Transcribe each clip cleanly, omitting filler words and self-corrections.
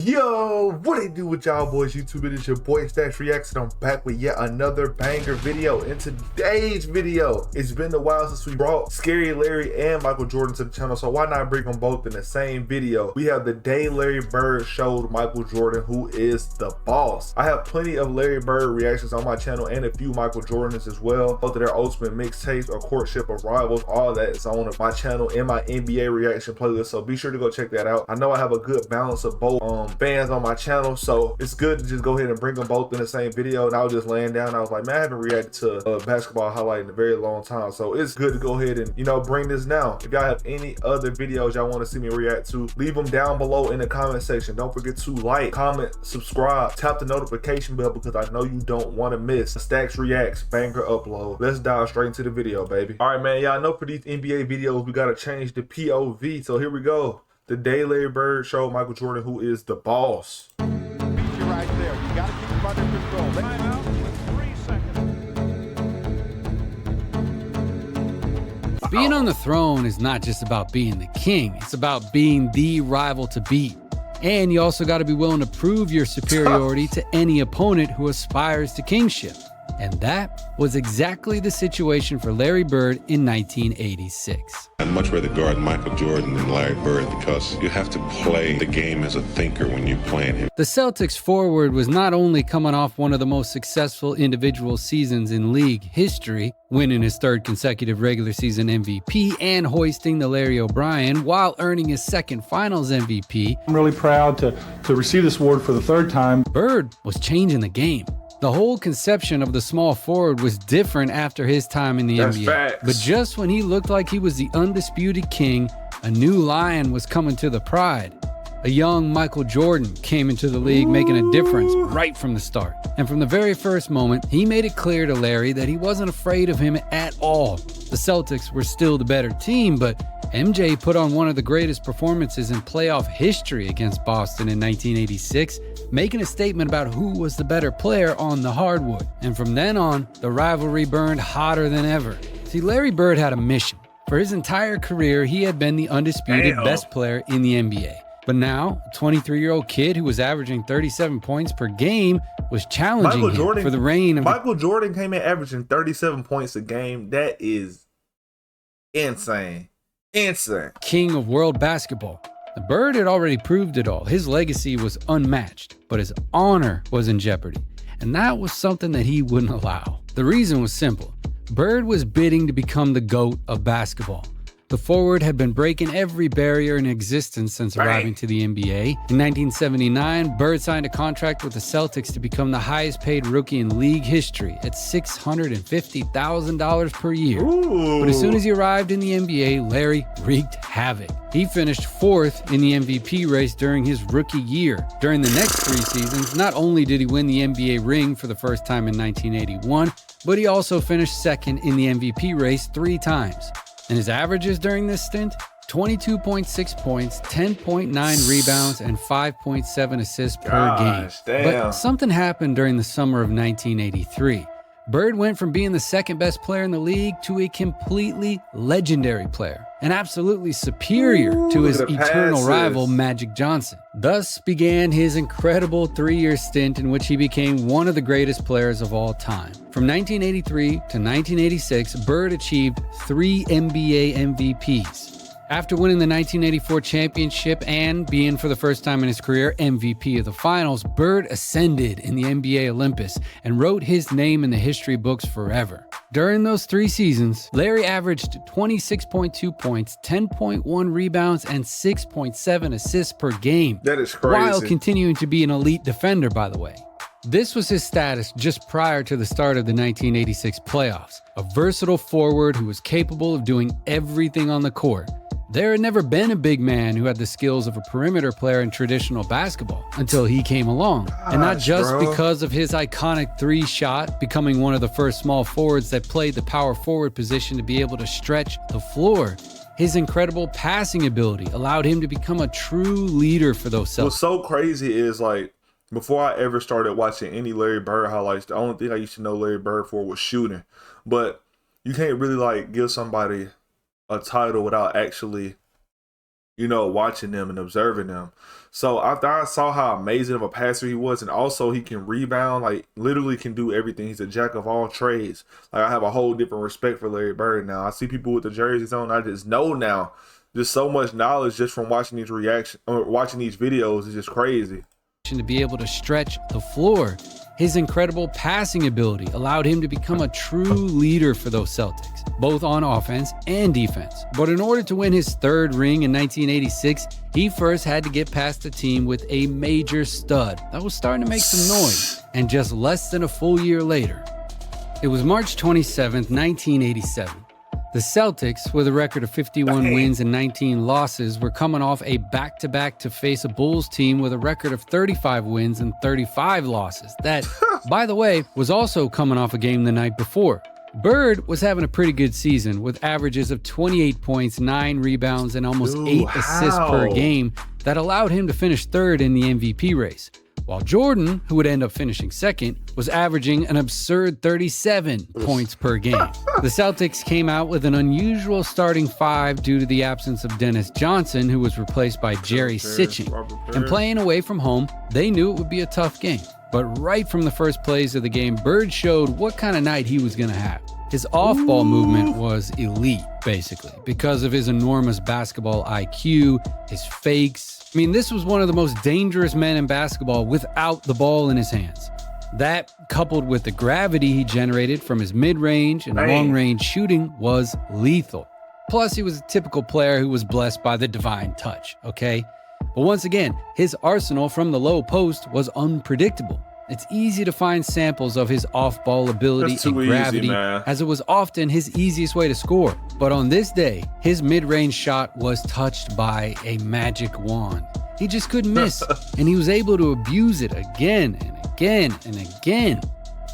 Yo, what it do with y'all boys? YouTube, it is your boy Stats Reacts, and I'm back with yet another banger video. In today's video, it's been a while since we brought Scary Larry and Michael Jordan to the channel, so why not bring them both in the same video? We have the day Larry Bird showed Michael Jordan who is the boss. I have plenty of Larry Bird reactions on my channel and a few Michael Jordans as well. Both of their ultimate mixtapes or courtship of rivals, all that is on my channel in my NBA reaction playlist, so be sure to go check that out. I know I have a good balance of both fans on my channel, so it's good to just go ahead and bring them both in the same video. And I was just laying down, I was like, man, I haven't reacted to a basketball highlight in a very long time, so it's good to go ahead and, you know, bring this now. If y'all have any other videos y'all want to see me react to, leave them down below in the comment section. Don't forget to like, comment, subscribe, tap the notification bell, because I know you don't want to miss Stacks Reacts banger upload. Let's dive straight into the video, baby. All right, man, y'all know for these NBA videos we gotta change the POV, so here we go. The day Larry Bird showed Michael Jordan who is the boss. Right there. You got to keep him under control. Timeout with 3 seconds. Being on the throne is not just about being the king, it's about being the rival to beat. And you also got to be willing to prove your superiority to any opponent who aspires to kingship. And that was exactly the situation for Larry Bird in 1986. I'd much rather guard Michael Jordan than Larry Bird, because you have to play the game as a thinker when you're playing him. The Celtics forward was not only coming off one of the most successful individual seasons in league history, winning his third consecutive regular season MVP and hoisting the Larry O'Brien while earning his second finals MVP. I'm really proud to receive this award for the third time. Bird was changing the game. The whole conception of the small forward was different after his time in the NBA. Facts. But just when he looked like he was the undisputed king, a new lion was coming to the Pride. A young Michael Jordan came into the league, making a difference right from the start. And from the very first moment, he made it clear to Larry that he wasn't afraid of him at all. The Celtics were still the better team, but MJ put on one of the greatest performances in playoff history against Boston in 1986, making a statement about who was the better player on the hardwood. And from then on, the rivalry burned hotter than ever. See, Larry Bird had a mission. For his entire career, he had been the undisputed best player in the NBA. But now, a 23-year-old kid who was averaging 37 points per game was challenging him for the reign of... Michael Jordan came in averaging 37 points a game. That is insane. Insane. King of world basketball. The Bird had already proved it all. His legacy was unmatched, but his honor was in jeopardy. And that was something that he wouldn't allow. The reason was simple. Bird was bidding to become the GOAT of basketball. The forward had been breaking every barrier in existence since arriving to the NBA. In 1979, Bird signed a contract with the Celtics to become the highest paid rookie in league history at $650,000 per year. But as soon as he arrived in the NBA, Larry wreaked havoc. He finished 4th in the MVP race during his rookie year. During the next 3 seasons, not only did he win the NBA ring for the first time in 1981, but he also finished 2nd in the MVP race 3 times. And his averages during this stint? 22.6 points, 10.9 rebounds, and 5.7 assists per game. But something happened during the summer of 1983. Bird went from being the second best player in the league to a completely legendary player, and absolutely superior to his eternal rival Magic Johnson. Thus began his incredible 3-year stint in which he became one of the greatest players of all time. From 1983 to 1986, Bird achieved 3 NBA MVPs. After winning the 1984 championship and being, for the first time in his career, MVP of the finals, Bird ascended in the NBA Olympus and wrote his name in the history books forever. During those 3 seasons, Larry averaged 26.2 points, 10.1 rebounds, and 6.7 assists per game. That is crazy. While continuing to be an elite defender, by the way. This was his status just prior to the start of the 1986 playoffs. A versatile forward who was capable of doing everything on the court. There had never been a big man who had the skills of a perimeter player in traditional basketball until he came along. And not just because of his iconic 3-shot, becoming one of the first small forwards that played the power forward position to be able to stretch the floor. His incredible passing ability allowed him to become a true leader for those Celtics. What's so crazy is, like, before I ever started watching any Larry Bird highlights, the only thing I used to know Larry Bird for was shooting. But you can't really, like, give somebody a title without actually you know, watching them and observing them. So after I saw how amazing of a passer he was, and also he can rebound, like literally can do everything. He's a jack of all trades. Like, I have a whole different respect for Larry Bird now. I see people with the jerseys on. I just know now. Just so much knowledge just from watching these watching these videos is just crazy. To be able to stretch the floor. His incredible passing ability allowed him to become a true leader for those Celtics, both on offense and defense. But in order to win his third ring in 1986, he first had to get past a team with a major stud that was starting to make some noise. And just less than a full year later, it was March 27th, 1987. The Celtics, with a record of 51 wins and 19 losses, were coming off a back-to-back to face a Bulls team with a record of 35 wins and 35 losses. That, by the way, was also coming off a game the night before. Bird was having a pretty good season with averages of 28 points, 9 rebounds, and almost 8 assists per game that allowed him to finish third in the MVP race. While Jordan, who would end up finishing second, was averaging an absurd 37 points per game. The Celtics came out with an unusual starting five due to the absence of Dennis Johnson, who was replaced by Jerry Sitching. And playing away from home, they knew it would be a tough game. But right from the first plays of the game, Bird showed what kind of night he was going to have. His off-ball movement was elite, basically, because of his enormous basketball IQ, his fakes. I mean, this was one of the most dangerous men in basketball without the ball in his hands. That, coupled with the gravity he generated from his mid-range and long-range shooting, was lethal. Plus, he was a typical player who was blessed by the divine touch, okay? But once again, his arsenal from the low post was unpredictable. It's easy to find samples of his off-ball ability and gravity, as it was often his easiest way to score. But on this day, his mid-range shot was touched by a magic wand. He just couldn't miss, and he was able to abuse it again and again and again.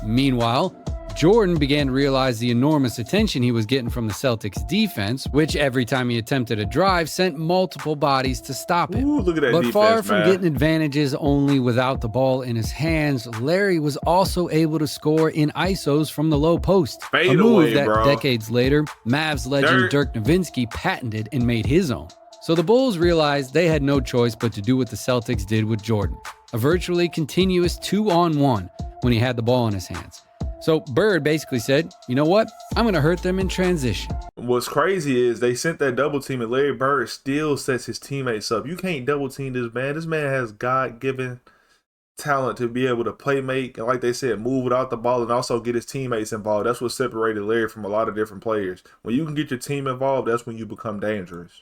Meanwhile, Jordan began to realize the enormous attention he was getting from the Celtics defense, which every time he attempted a drive sent multiple bodies to stop him. Ooh, look at that but defense, far from man. getting advantages only without the ball in his hands, Larry was also able to score in ISOs from the low post. Fade a move away, that bro. decades later, Mavs legend Dirk Nowitzki patented and made his own. So the Bulls realized they had no choice but to do what the Celtics did with Jordan, a virtually continuous 2-on-1 when he had the ball in his hands. So Bird basically said, you know what? I'm going to hurt them in transition. What's crazy is they sent that double team and Larry Bird still sets his teammates up. You can't double team this man. This man has God-given talent to be able to play make and, like they said, move without the ball and also get his teammates involved. That's what separated Larry from a lot of different players. When you can get your team involved, that's when you become dangerous.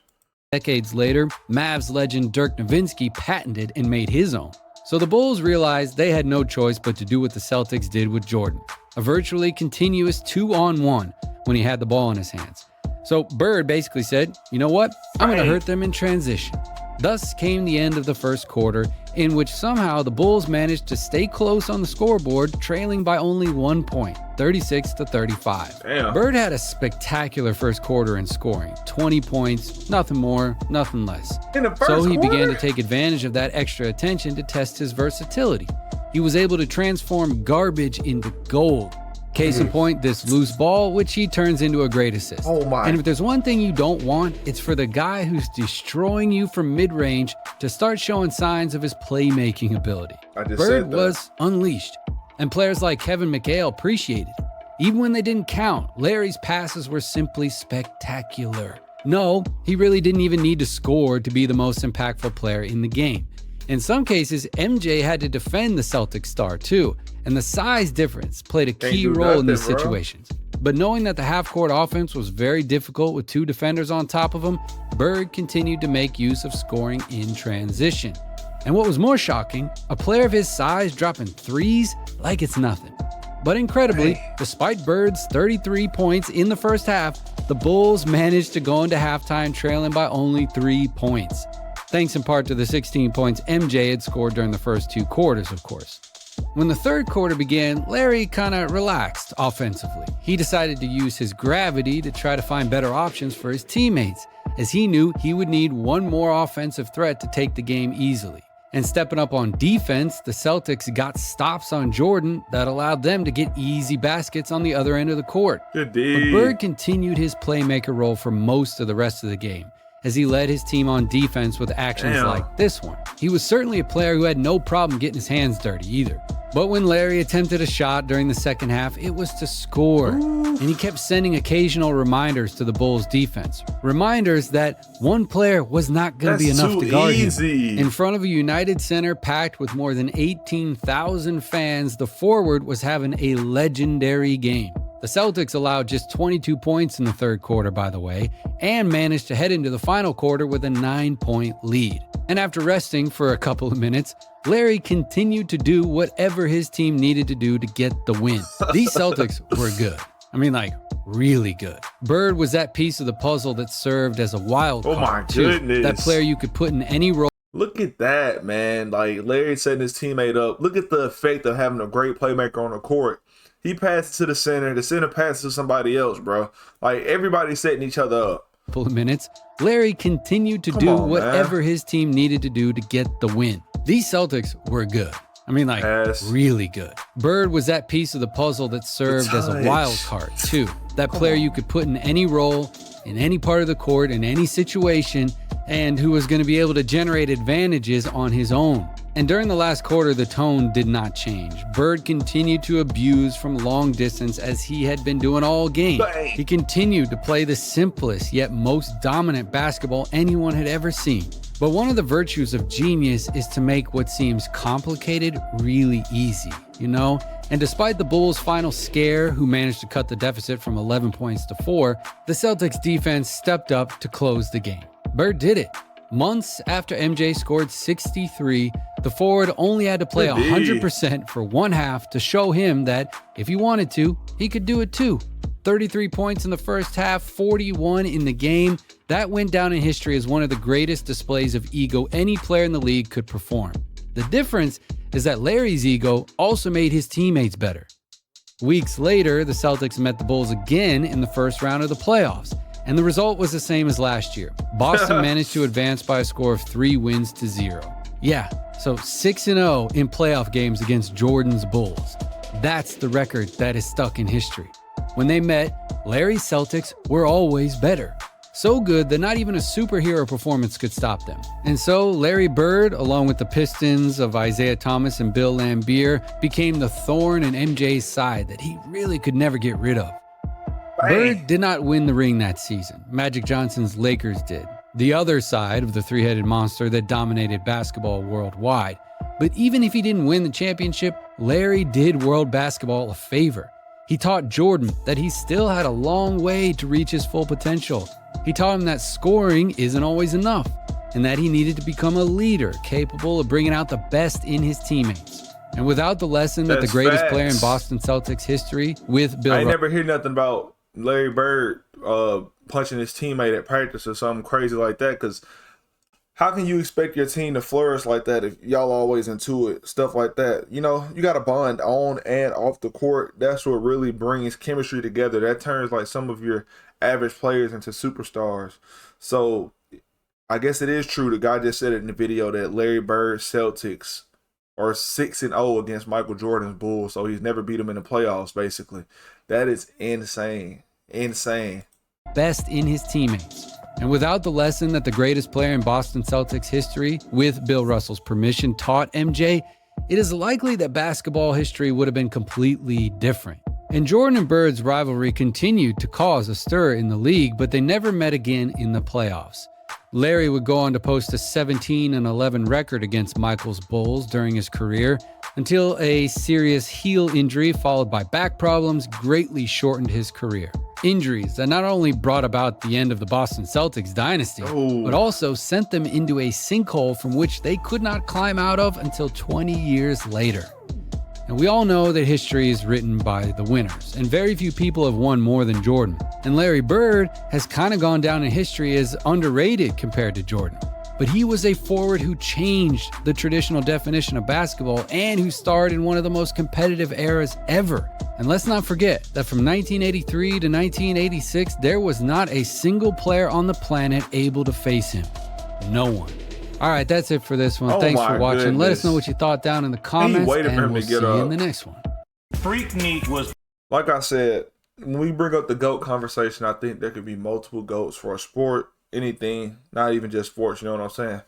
Decades later, Mavs legend Dirk Nowitzki patented and made his own. So the Bulls realized they had no choice but to do what the Celtics did with Jordan, a virtually continuous 2-on-1 when he had the ball in his hands. So Bird basically said, you know what? I'm going to hurt them in transition. Thus came the end of the first quarter, in which somehow the Bulls managed to stay close on the scoreboard, trailing by only 1 point, 36-35. Damn. Bird had a spectacular first quarter in scoring, 20 points, nothing more, nothing less. In the first So he began quarter? to take advantage of that extra attention to test his versatility. He was able to transform garbage into gold. Case in point, this loose ball, which he turns into a great assist. Oh my. And if there's one thing you don't want, it's for the guy who's destroying you from mid-range to start showing signs of his playmaking ability. I just Bird said that. was unleashed, and players like Kevin McHale appreciated it. Even when they didn't count, Larry's passes were simply spectacular. No, he really didn't even need to score to be the most impactful player in the game. In some cases, MJ had to defend the Celtics star too, and the size difference played a key role in these situations. But knowing that the half-court offense was very difficult with two defenders on top of him, Bird continued to make use of scoring in transition. And what was more shocking, a player of his size dropping threes like it's nothing. But incredibly, despite Bird's 33 points in the first half, the Bulls managed to go into halftime trailing by only 3 points. Thanks in part to the 16 points MJ had scored during the first 2 quarters, of course. When the third quarter began, Larry kind of relaxed offensively. He decided to use his gravity to try to find better options for his teammates, as he knew he would need one more offensive threat to take the game easily. And stepping up on defense, the Celtics got stops on Jordan that allowed them to get easy baskets on the other end of the court. Good But D. Bird continued his playmaker role for most of the rest of the game, as he led his team on defense with actions like this one. He was certainly a player who had no problem getting his hands dirty either. But when Larry attempted a shot during the second half, it was to score. And he kept sending occasional reminders to the Bulls defense. Reminders that one player was not going to be enough to guard him. In front of a United Center packed with more than 18,000 fans, the forward was having a legendary game. The Celtics allowed just 22 points in the third quarter, by the way, and managed to head into the final quarter with a 9-point lead. And after resting for a couple of minutes, Larry continued to do whatever his team needed to do to get the win. These Celtics were good. I mean, like, really good. Bird was that piece of the puzzle that served as a wild card, oh my goodness. That player you could put in any role. Look at that, man. Like, Larry setting his teammate up. Look at the effect of having a great playmaker on the court. He passes to the center passes to somebody else, bro. Like, everybody's setting each other up. Couple of minutes, Larry continued to do whatever his team needed to do to get the win. These Celtics were good. I mean, like, really good. Bird was that piece of the puzzle that served as a wild card, too. That player you could put in any role, in any part of the court, in any situation, and who was going to be able to generate advantages on his own. And during the last quarter, the tone did not change. Bird continued to abuse from long distance as he had been doing all game. He continued to play the simplest yet most dominant basketball anyone had ever seen. But one of the virtues of genius is to make what seems complicated really easy, you know? And despite the Bulls' final scare, who managed to cut the deficit from 11 points to 4, the Celtics defense stepped up to close the game. Bird did it. Months after MJ scored 63, the forward only had to play 100% for one half to show him that if he wanted to, he could do it too. 33 points in the first half, 41 in the game. That went down in history as one of the greatest displays of ego any player in the league could perform. The difference is that Larry's ego also made his teammates better. Weeks later, the Celtics met the Bulls again in the first round of the playoffs, and the result was the same as last year. Boston managed to advance by a score of 3-0. Yeah, so 6-0 in playoff games against Jordan's Bulls. That's the record that is stuck in history. When they met, Larry's Celtics were always better. So good that not even a superhero performance could stop them. And so Larry Bird, along with the Pistons of Isaiah Thomas and Bill Laimbeer, became the thorn in MJ's side that he really could never get rid of. Bird did not win the ring that season. Magic Johnson's Lakers did. The other side of the three-headed monster that dominated basketball worldwide. But even if he didn't win the championship, Larry did world basketball a favor. He taught Jordan that he still had a long way to reach his full potential. He taught him that scoring isn't always enough, and that he needed to become a leader capable of bringing out the best in his teammates. And without the lesson that the greatest player in Boston Celtics history with Bill I never hear nothing about Larry Bird punching his teammate at practice or something crazy like that, because how can you expect your team to flourish like that if y'all always into it, stuff like that? You know, you got to bond on and off the court. That's what really brings chemistry together. That turns like some of your average players into superstars. So I guess it is true. The guy just said it in the video that Larry Bird Celtics are 6-0 against Michael Jordan's Bulls. So he's never beat him in the playoffs, basically. That is insane. Insane. Best in his teammates. And without the lesson that the greatest player in Boston Celtics history, with Bill Russell's permission, taught MJ, it is likely that basketball history would have been completely different. And Jordan and Bird's rivalry continued to cause a stir in the league, but they never met again in the playoffs. Larry would go on to post a 17-11 record against Michael's Bulls during his career, until a serious heel injury followed by back problems greatly shortened his career. Injuries that not only brought about the end of the Boston Celtics dynasty, but also sent them into a sinkhole from which they could not climb out of until 20 years later. And we all know that history is written by the winners, and very few people have won more than Jordan. And Larry Bird has kind of gone down in history as underrated compared to Jordan. But he was a forward who changed the traditional definition of basketball and who starred in one of the most competitive eras ever. And let's not forget that from 1983 to 1986, there was not a single player on the planet able to face him. No one. All right, that's it for this one. Thanks for watching. Goodness. Let us know what you thought down in the comments, and we'll see you in the next one. Freaknik was... Like I said, when we bring up the GOAT conversation, I think there could be multiple GOATs for a sport. anything, not even just sports, you know what I'm saying?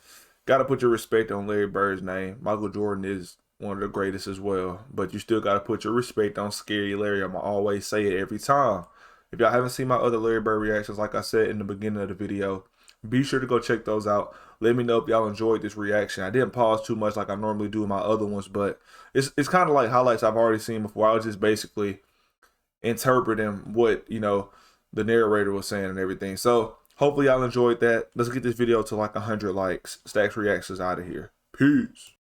Got to put your respect on Larry Bird's name. Michael Jordan is one of the greatest as well, but you still got to put your respect on Scary Larry. I'm going to always say it every time. If y'all haven't seen my other Larry Bird reactions, like I said in the beginning of the video, be sure to go check those out. Let me know if y'all enjoyed this reaction. I didn't pause too much like I normally do in my other ones, but it's kind of like highlights I've already seen before. I was just basically interpreting what, you know, the narrator was saying and everything. So hopefully y'all enjoyed that. Let's get this video to like 100 likes. Stacks Reactions out of here. Peace.